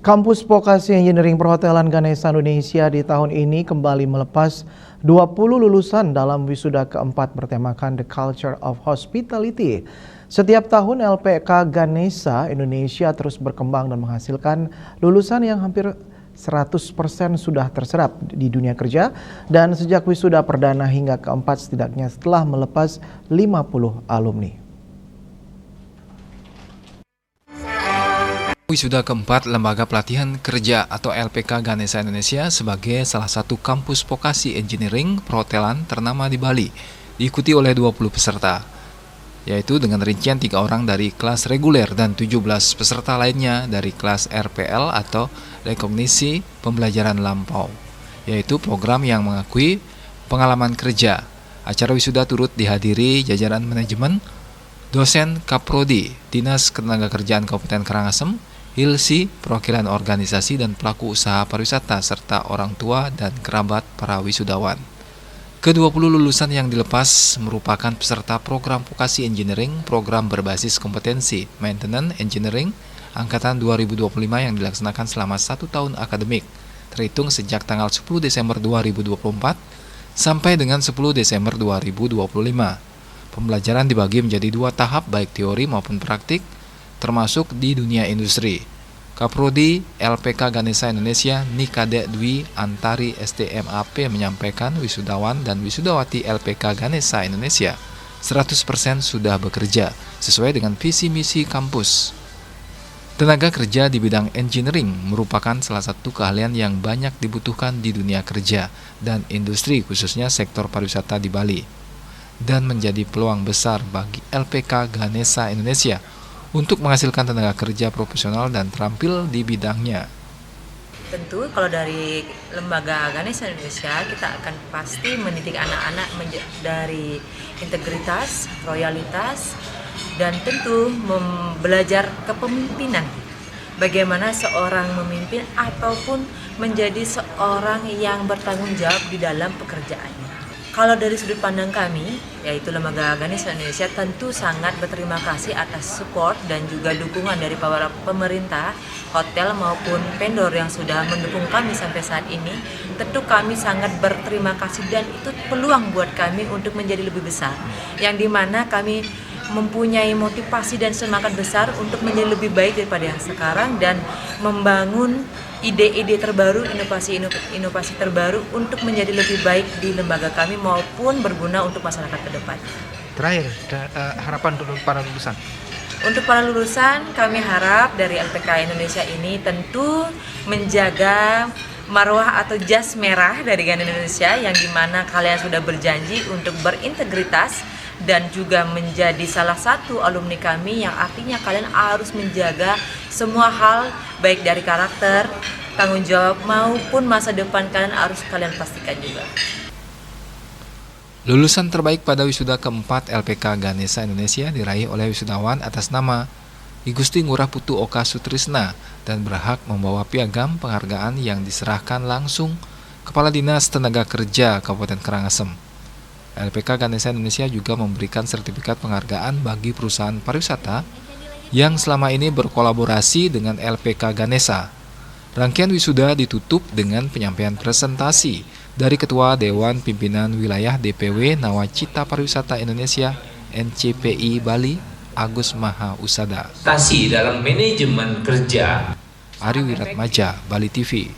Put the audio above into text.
Kampus Vokasi Engineering Perhotelan Ganesha Indonesia di tahun ini kembali melepas 20 lulusan dalam wisuda keempat bertemakan The Culture of Hospitality. Setiap tahun LPK Ganesha Indonesia terus berkembang dan menghasilkan lulusan yang hampir 100% sudah terserap di dunia kerja dan sejak wisuda perdana hingga keempat setidaknya setelah melepas 50 alumni. Wisuda keempat Lembaga Pelatihan Kerja atau LPK Ganesha Indonesia sebagai salah satu kampus vokasi engineering perhotelan ternama di Bali diikuti oleh 20 peserta, yaitu dengan rincian 3 orang dari kelas reguler dan 17 peserta lainnya dari kelas RPL atau Rekognisi Pembelajaran Lampau, yaitu program yang mengakui pengalaman kerja. Acara wisuda turut dihadiri jajaran manajemen, dosen Kaprodi, Dinas Ketenagakerjaan Kabupaten Karangasem, Hilsi, perwakilan organisasi dan pelaku usaha pariwisata, serta orang tua dan kerabat para wisudawan. Ke-20 lulusan yang dilepas merupakan peserta program vokasi engineering, program berbasis kompetensi maintenance engineering angkatan 2025 yang dilaksanakan selama 1 tahun akademik, terhitung sejak tanggal 10 Desember 2024 sampai dengan 10 Desember 2025. Pembelajaran dibagi menjadi 2 tahap baik teori maupun praktik, termasuk di dunia industri. Kaprodi LPK Ganesha Indonesia Nikade Dwi Antari STMAP menyampaikan wisudawan dan wisudawati LPK Ganesha Indonesia 100% sudah bekerja sesuai dengan visi misi kampus. Tenaga kerja di bidang engineering merupakan salah satu keahlian yang banyak dibutuhkan di dunia kerja dan industri, khususnya sektor pariwisata di Bali, dan menjadi peluang besar bagi LPK Ganesha Indonesia untuk menghasilkan tenaga kerja profesional dan terampil di bidangnya. Tentu kalau dari Lembaga Ganesha Indonesia kita akan pasti mendidik anak-anak dari integritas, loyalitas, dan tentu belajar kepemimpinan. Bagaimana seorang memimpin ataupun menjadi seorang yang bertanggung jawab di dalam pekerjaannya. Kalau dari sudut pandang kami, yaitu Lembaga Ganesha Indonesia, tentu sangat berterima kasih atas support dan juga dukungan dari para pemerintah, hotel maupun vendor yang sudah mendukung kami sampai saat ini. Tentu kami sangat berterima kasih dan itu peluang buat kami untuk menjadi lebih besar. Yang dimana kami mempunyai motivasi dan semangat besar untuk menjadi lebih baik daripada yang sekarang dan membangun ide-ide terbaru, inovasi terbaru untuk menjadi lebih baik di lembaga kami maupun berguna untuk masyarakat ke depan. Terakhir, harapan untuk para lulusan? Untuk para lulusan, kami harap dari LPK Indonesia ini tentu menjaga marwah atau jas merah dari Ganesha Indonesia yang dimana kalian sudah berjanji untuk berintegritas dan juga menjadi salah satu alumni kami yang artinya kalian harus menjaga semua hal baik dari karakter, tanggung jawab maupun masa depan kalian harus kalian pastikan juga. Lulusan terbaik pada wisuda keempat LPK Ganesha Indonesia diraih oleh wisudawan atas nama I Gusti Ngurah Putu Oka Sutrisna dan berhak membawa piagam penghargaan yang diserahkan langsung Kepala Dinas Tenaga Kerja Kabupaten Karangasem. LPK Ganesha Indonesia juga memberikan sertifikat penghargaan bagi perusahaan pariwisata yang selama ini berkolaborasi dengan LPK Ganesha. Rangkaian wisuda ditutup dengan penyampaian presentasi dari Ketua Dewan Pimpinan Wilayah DPW Nawacita Pariwisata Indonesia NCPI Bali, Agus Maha Usada. Dalam manajemen kerja. Ari Wiratmaja, Bali TV.